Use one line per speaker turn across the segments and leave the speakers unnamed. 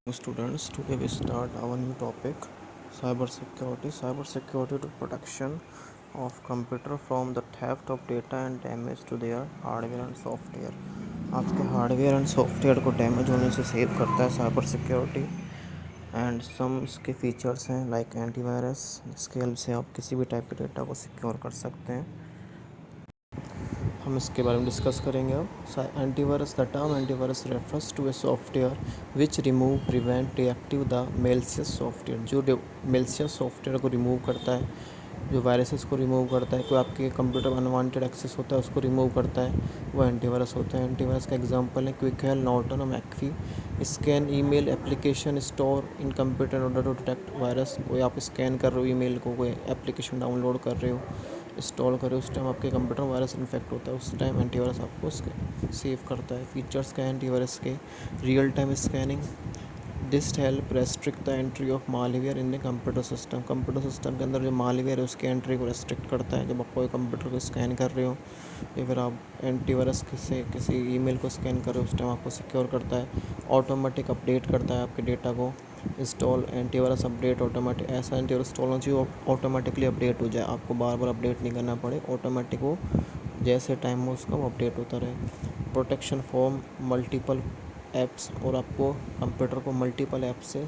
Students, today we start our new topic, cyber security. Cyber security to protection of computer from the theft of data and damage to their hardware and software. आपके hardware and software को damage होने से save करता है cyber security. And some इसके features हैं like antivirus, जिसके help से आप किसी भी टाइप के डेटा को सिक्योर कर सकते हैं। हम इसके बारे में डिस्कस करेंगे अब। Antivirus, the term antivirus refers to a software which remove prevent deactive the malicious software, जो मेलिशियस सॉफ्टवेयर को रिमूव करता है, जो वायरसेस को रिमूव करता है, कोई आपके कंप्यूटर में अनवांटेड एक्सेस होता है उसको रिमूव करता है, वो एंटीवायरस होता है। एंटीवायरस का एग्जांपल है क्विक हेल्प, नॉर्टन और McAfee. Scan email application store in computer in order to detect virus. कोई आप स्कैन कर रहे हो ईमेल को, कोई एप्लीकेशन डाउनलोड कर रहे हो, इंस्टॉल करें, उस टाइम आपके कंप्यूटर वायरस इन्फेक्ट होता है, उस टाइम एंटीवायरस आपको उसके सेव करता है। फीचर्स क्या है एंटीवायरस के? Real time scanning, this help restrict the entry of malware in the computer system. Computer system के अंदर जो मालवेयर है उसकी एंट्री को रेस्ट्रिक्ट करता है। जब आप कोई कंप्यूटर को स्कैन कर रहे हो या फिर आप एंटीवायरस से किसी ईमेल को स्कैन कर रहे हो, उस टाइम आपको सिक्योर करता है। ऑटोमेटिक अपडेट करता है आपके डेटा को। इंस्टॉल एंटीवायरस अपडेट ऑटोमेटिक, ऐसा एंटीवायरस इंस्टॉल होना चाहिए ऑटोमेटिकली अपडेट हो जाए, आपको बार बार अपडेट नहीं करना पड़े, ऑटोमेटिक वो जैसे टाइम हो उसका वो अपडेट होता रहे। प्रोटेक्शन फॉर्म मल्टीपल ऐप्स, और आपको कंप्यूटर को मल्टीपल ऐप से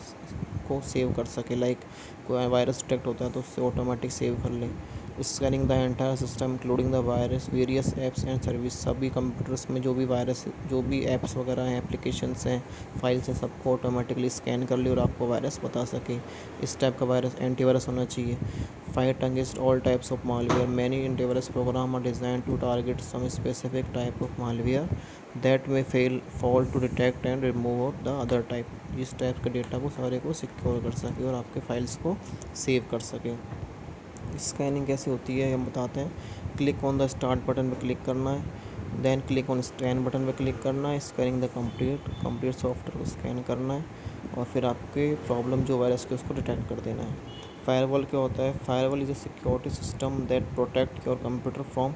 को सेव कर सके, लाइक कोई वायरस डिटेक्ट होता है तो उससे ऑटोमेटिक सेव कर ले। Scanning the entire system including the virus various apps and service. सभी कंप्यूटर्स में जो भी वायरस, जो भी ऐप्स वगैरह हैं, एप्लीकेशंस हैं, फाइल्स हैं, सबको ऑटोमेटिकली स्कैन कर ले और आपको वायरस बता सके। इस टाइप का वायरस एंटीवायरस होना चाहिए। Fight against all types of malware, many antivirus program are design to target some specific type of malware that में fall to detect and remove the other type. इस type के data को सारे को secure कर सके और आपके फाइल्स को सेव कर सके। स्कैनिंग कैसे होती है हम बताते हैं। Click on the start button पर क्लिक करना है, then click on scan button पर क्लिक करना है। स्कैनिंग द कंप्लीट सॉफ्टवेयर को स्कैन करना है और फिर आपके प्रॉब्लम जो वायरस के उसको डिटेक्ट कर देना है। फायरवॉल क्या होता है? Firewall is a security system that protect your computer from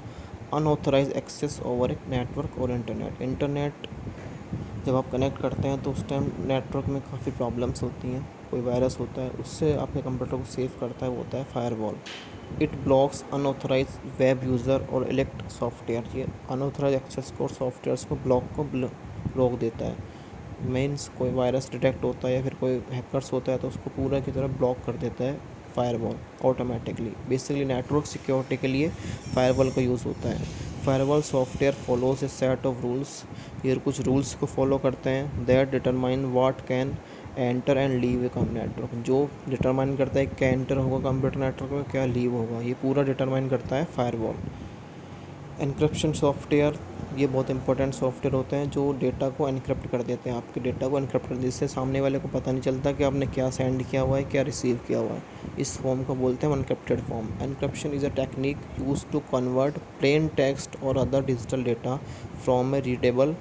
unauthorise access over a network और इंटरनेट जब आप कनेक्ट करते हैं तो उस टाइम नेटवर्क में काफ़ी प्रॉब्लम्स होती हैं, कोई वायरस होता है, उससे आपके कंप्यूटर को सेव करता है, वो होता है firewall. It blocks unauthorise web user और इलेक्ट सॉफ्टवेयर, ये अनऑथराइज एक्सेस को और सॉफ्टवेयर्स को रोक देता है। मीन्स कोई वायरस डिटेक्ट होता है या फिर कोई हैकर्स होता है तो उसको पूरा की तरह ब्लॉक कर देता है firewall automatically. Basically network security के लिए फायरवॉल का यूज़ होता है। Firewall software follows A set of rules, ये कुछ रूल्स को फॉलो करते हैं। That determine what can enter and leave a network, जो डिटरमाइन करता है क्या एंटर होगा कंप्यूटर नेटवर्क में, क्या लीव होगा, ये पूरा डिटरमाइन करता है फायरवॉल। एनक्रिप्शन सॉफ्टवेयर, ये बहुत इंपॉर्टेंट सॉफ्टवेयर होते हैं जो डेटा को एनक्रिप्ट कर देते हैं, आपके डेटा को एनक्रिप्ट कर, जिससे सामने वाले को पता नहीं चलता कि आपने क्या सेंड किया हुआ है, क्या रिसीव किया हुआ है। इस फॉर्म को बोलते हैं encrypted form. Encryption is a technique use to convert plain text और other digital data from a readable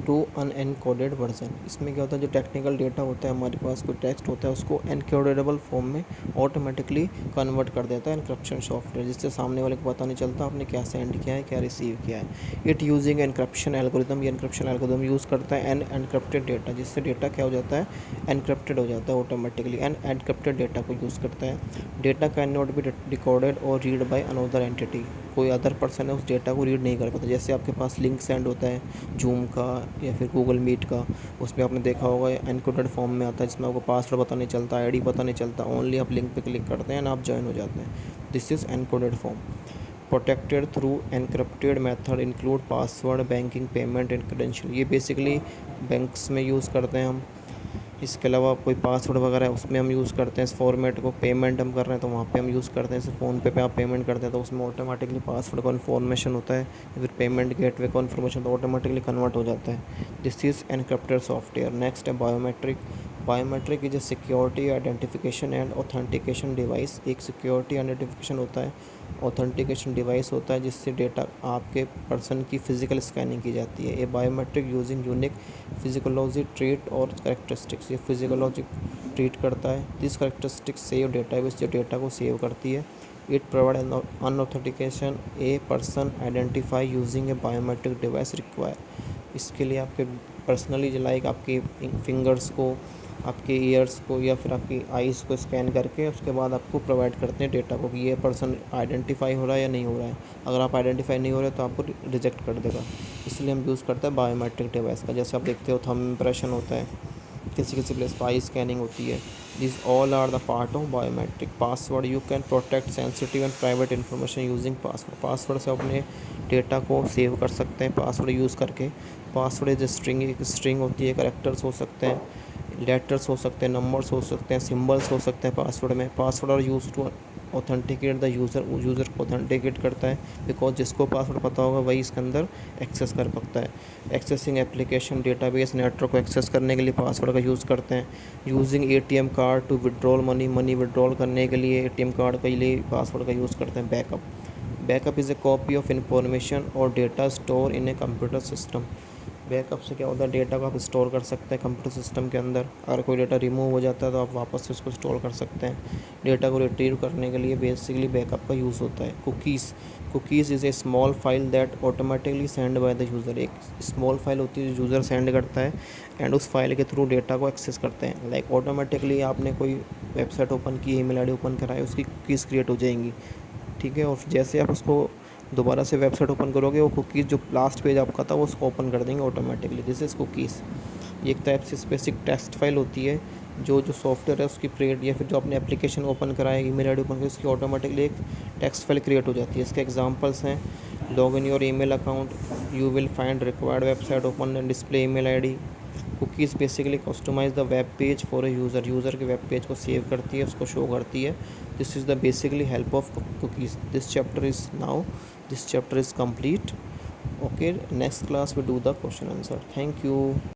to unencoded version. इसमें क्या होता है, जो टेक्निकल डेटा होता है हमारे पास, कोई टेक्स्ट होता है, उसको एनकोडेबल फॉर्म में ऑटोमेटिकली कन्वर्ट कर देता है एनक्रिप्शन सॉफ्टवेयर, जिससे सामने वाले को पता नहीं चलता आपने क्या सेंड किया है, क्या रिसीव किया है। इट यूजिंग एनक्रिप्शन एल्गोरिदम, ये एनक्रिप्शन एल्गोरिदम यूज़ करता है एन एनक्रिप्टेड डेटा, जिससे डेटा क्या हो जाता है, एनक्रिप्टेड हो जाता है ऑटोमेटिकली। एन एनक्रिप्टेड डेटा को यूज़ करता है। Data can not be decoded और रीड बाय अनदर एंटिटी, कोई अदर पर्सन है उस डेटा को रीड नहीं कर पाता। जैसे आपके पास लिंक सेंड होता है जूम का या फिर गूगल मीट का, उसमें आपने देखा होगा एनकोडेड फॉर्म में आता है, जिसमें आपको पासवर्ड पता नहीं चलता, आईडी पता नहीं चलता, ओनली आप लिंक पे क्लिक करते हैं ना, आप ज्वाइन हो जाते हैं। This is encoded form. Protected through encrypted method include password, banking, payment and credential, ये बेसिकली बैंक्स में यूज़ करते हैं हम। इसके अलावा कोई पासवर्ड वगैरह है उसमें हम यूज़ करते हैं इस फॉर्मेट को। पेमेंट हम कर रहे हैं तो वहाँ पे हम यूज़ करते हैं, जैसे फ़ोनपे पे आप पेमेंट करते हैं तो उसमें ऑटोमेटिकली पासवर्ड का इन्फॉर्मेशन होता है, या फिर पेमेंट गेटवे का इन्फॉर्मेशन तो ऑटोमेटिकली कन्वर्ट हो जाता है। This is encrypted software. Next है biometric. Biometric is a security identification and authentication device, एक सिक्योरिटी आइडेंटिफिकेशन होता है, ऑथेंटिकेशन डिवाइस होता है, जिससे डेटा आपके पर्सन की फ़िज़िकल स्कैनिंग की जाती है। ये biometric using unique physiology trait और करेक्टरिस्टिक्स, ये फिजिकोलॉजी ट्रीट करता है। This characteristics save database, जो डेटा को सेव करती है। It provide an authentication a person identify using a biometric device require, इसके लिए आपके पर्सनली लाइक आपके फिंगर्स को, आपके ईयर्स को या फिर आपकी आइज़ को स्कैन करके उसके बाद आपको प्रोवाइड करते हैं डेटा को कि ये पर्सन आइडेंटिफाई हो रहा है या नहीं हो रहा है। अगर आप आइडेंटिफाई नहीं हो रहे तो आपको रिजेक्ट कर देगा। इसलिए हम यूज़ करते हैं बायोमेट्रिक डिवाइस का। जैसे आप देखते हो थंब इम्प्रेशन होता है, किसी किसी प्लेस पर आई स्कैनिंग होती है। This all are the part of biometric. Password you can protect sensitive and private information using password. Password से अपने डेटा को सेव कर सकते हैं पासवर्ड यूज़ करके। पासवर्ड इज स्ट्रिंग, एक स्ट्रिंग होती है, कैरेक्टर्स हो सकते हैं, लेटर्स हो सकते हैं, नंबर्स हो सकते हैं, सिंबल्स हो सकते हैं पासवर्ड में। Password are use to authenticate the user, user को ऑथेंटिकेट करता है बिकॉज जिसको पासवर्ड पता होगा वही इसके अंदर एक्सेस कर सकता है। एक्सेसिंग एप्लीकेशन, डेटाबेस, नेटवर्क को एक्सेस करने के लिए पासवर्ड का यूज़ करते हैं। Using ATM card to withdrawal money, money withdrawal करने के लिए एटीएम कार्ड के लिए पासवर्ड का यूज़ करते हैं। Backup, backup is a copy of information और data store in a computer system. Backup से क्या होता है, डेटा को आप स्टोर कर सकते हैं कंप्यूटर सिस्टम के अंदर। अगर कोई डेटा रिमूव हो जाता है तो आप वापस से उसको स्टोर कर सकते हैं। डेटा को रिट्रीव करने के लिए बेसिकली बैकअप का यूज़ होता है। Cookies, cookies is a small file that automatically send by the user. एक स्मॉल फाइल होती है जो यूज़र सेंड करता है एंड उस फाइल के थ्रू डेटा को एक्सेस करते हैं। लाइक ऑटोमेटिकली आपने कोई वेबसाइट ओपन की, ईमेल आईडी ओपन कराई, उसकी कुकीज़ क्रिएट हो जाएंगी, ठीक है। और जैसे आप उसको दोबारा से वेबसाइट ओपन करोगे वो कुकीज़ जो लास्ट पेज आपका था वो उसको ओपन कर देंगे ऑटोमेटिकली। This is cookies. ये एक टाइप से स्पेसिफिक टेक्स्ट फाइल होती है जो सॉफ्टवेयर है उसकी क्रिएट, या फिर जो अपने एप्लीकेशन ओपन कराए, ईमेल आईडी ओपन करें, उसकी ऑटोमेटिकली एक टेक्स्ट फाइल क्रिएट हो जाती है। इसके एग्जांपल्स हैं, log in your email account, you will find required website open and display email ID. Cookies basically customise the web page for a user, user के web page को save करती है, उसको शो करती है। This is the basically help of cookies. This chapter is complete. Okay, next class we do the question answer. Thank you.